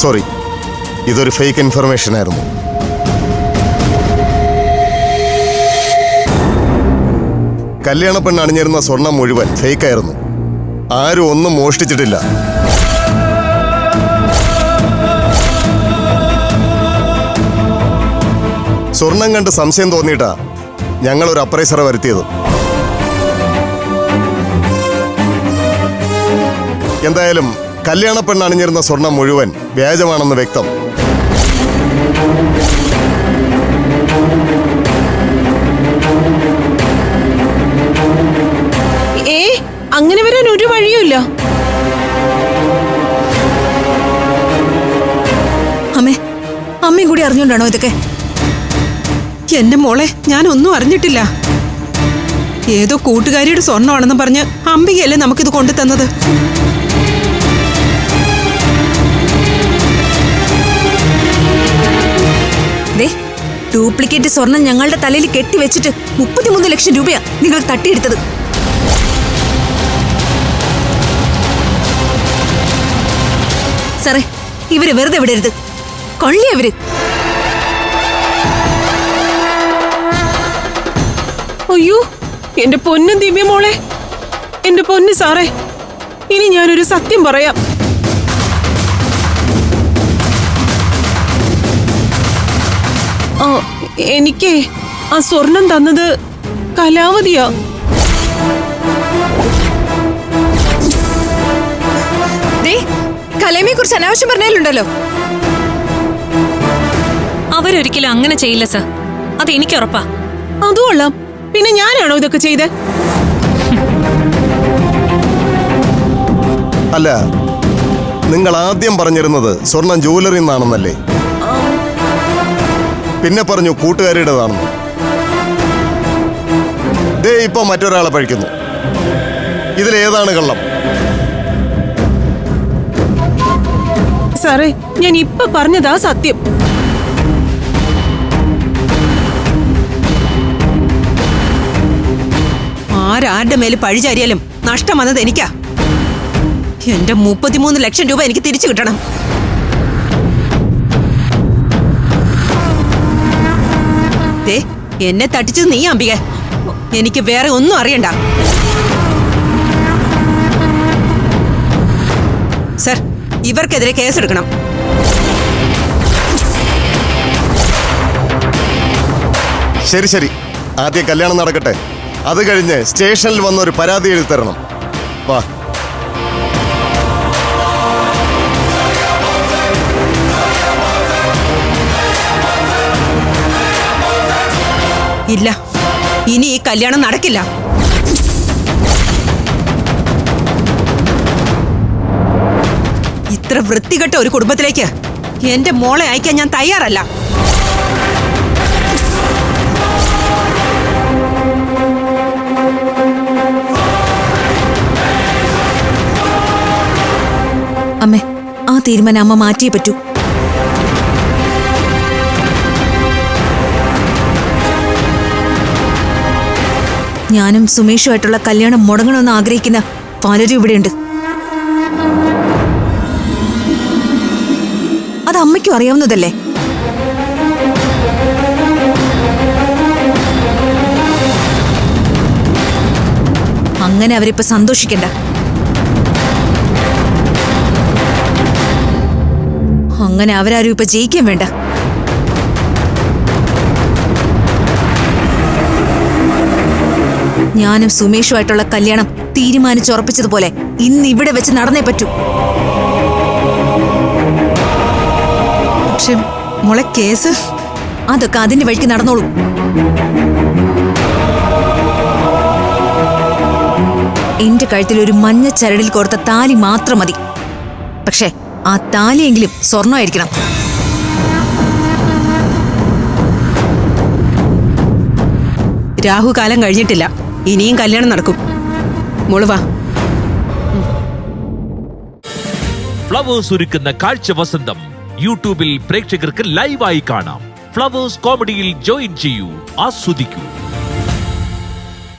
Sorry, ഇതൊരു fake information ആയിരുന്നു. കല്യാണ പെണ്ണ് അണിഞ്ഞിരുന്ന സ്വർണം മുഴുവൻ ഫേക്കായിരുന്നു. ആരും ഒന്നും മോഷ്ടിച്ചിട്ടില്ല. സ്വർണം കണ്ട് സംശയം തോന്നിയിട്ടാ ഞങ്ങളൊരു അപ്രൈസറെ വരുത്തിയത്. എന്തായാലും കല്യാണ പെണ്ണ് അണിഞ്ഞിരുന്ന സ്വർണം മുഴുവൻ വ്യാജമാണെന്ന് വ്യക്തം. അങ്ങനെ വരാൻ ഒരു വഴിയുമില്ല. അമ്മയും കൂടി അറിഞ്ഞോണ്ടാണോ ഇതൊക്കെ? എന്റെ മോളെ, ഞാൻ ഒന്നും അറിഞ്ഞിട്ടില്ല. ഏതോ കൂട്ടുകാരിയുടെ സ്വർണ്ണമാണെന്ന് പറഞ്ഞ് അംബികയല്ലേ നമുക്കിത് കൊണ്ടു തന്നത്. ഡ്യൂപ്ലിക്കേറ്റ് സ്വർണം ഞങ്ങളുടെ തലയിൽ കെട്ടിവെച്ചിട്ട് 33 ലക്ഷം രൂപയാ നിങ്ങൾ തട്ടിയെടുത്തത്. സാറേ, ഇവര് വെറുതെ വിടരുത്. കൊള്ളിയവര്. അയ്യോ, എന്റെ പൊന്നു ദിവ്യ മോളെ, എന്റെ പൊന്നു സാറേ, ഇനി ഞാനൊരു സത്യം പറയാം. എനിക്ക് ആ സ്വർണം തന്നത് കലാവതിയാ. കലമയെ കുറിച്ച് അനാവശ്യം പറഞ്ഞാലുണ്ടല്ലോ. അവരൊരിക്കലും അങ്ങനെ ചെയ്യില്ല സർ, അത് എനിക്ക് ഉറപ്പാ. അതും കൊള്ളാം. പിന്നെ ഞാനാണോ ഇതൊക്കെ ചെയ്ത്? അല്ല, നിങ്ങൾ ആദ്യം പറഞ്ഞിരുന്നത് സ്വർണം ജൂവലറിയിൽ നിന്നാണെന്നല്ലേ? പിന്നെ പറഞ്ഞു കൂട്ടുകാരിയുടേതാണെന്ന്. ദേ ഇപ്പൊ മറ്റൊരാളെ പഴിക്കുന്നു. ഇതിലേതാണ് കള്ളം? സാറേ, ഞാൻ ഇപ്പൊ പറഞ്ഞതാ സത്യം. ആരാരുടെ മേല് പഴിചാരിയാലും നഷ്ടം വന്നത് എനിക്കാ. എന്റെ 33 ലക്ഷം രൂപ എനിക്ക് തിരിച്ചു കിട്ടണം. എന്നെ തട്ടിച്ചത് നീ അംബിക. എനിക്ക് വേറെ ഒന്നും അറിയണ്ട. സർ, ഇവർക്കെതിരെ കേസെടുക്കണം. ശരി ശരി, ആദ്യം കല്യാണം നടക്കട്ടെ. അത് കഴിഞ്ഞ് സ്റ്റേഷനിൽ വന്നൊരു പരാതി എഴുതി തരണം. വാ. ഇല്ല, ഇനി ഈ കല്യാണം നടക്കില്ല. ഇത്ര വൃത്തികെട്ട ഒരു കുടുംബത്തിലേക്ക് എന്റെ മോളെ അയക്കാൻ ഞാൻ തയ്യാറല്ല. അമ്മേ, ആ തീരുമാനം അമ്മ മാറ്റിയേ പറ്റൂ. ഞാനും സുമേഷുമായിട്ടുള്ള കല്യാണം മുടങ്ങണമെന്ന് ആഗ്രഹിക്കുന്ന പലരും ഇവിടെയുണ്ട്. അത് അമ്മയ്ക്കും അറിയാവുന്നതല്ലേ? അങ്ങനെ അവരിപ്പോ സന്തോഷിക്കണ്ട. അങ്ങനെ അവരാരും ഇപ്പൊ ജയിക്കാൻ വേണ്ട. ഞാനും സുമേഷുമായിട്ടുള്ള കല്യാണം തീരുമാനിച്ചുറപ്പിച്ചതുപോലെ ഇന്ന് ഇവിടെ വെച്ച് നടന്നേ പറ്റൂ. പക്ഷെ മോളെ, കേസ് അതൊക്കെ അതിന്റെ വഴിക്ക് നടന്നോളൂ. എന്റെ കഴുത്തിൽ ഒരു മഞ്ഞ ചരടിൽ കോർത്ത താലി മാത്രം മതി. പക്ഷെ ആ താലിയെങ്കിലും സ്വർണ്ണമായിരിക്കണം. രാഹുകാലം കഴിഞ്ഞിട്ടില്ല. ഇനിയും കല്യാണം നടക്കും. മോള് വാ. ഫ്ലവേഴ്സ് ഒരുക്കുന്ന കാഴ്ച വസന്തം യൂട്യൂബിൽ പ്രേക്ഷകർക്ക് ലൈവായി കാണാം. ഫ്ലവേഴ്സ് കോമഡിയിൽ ജോയിൻ ചെയ്യൂ, ആസ്വദിക്കൂ.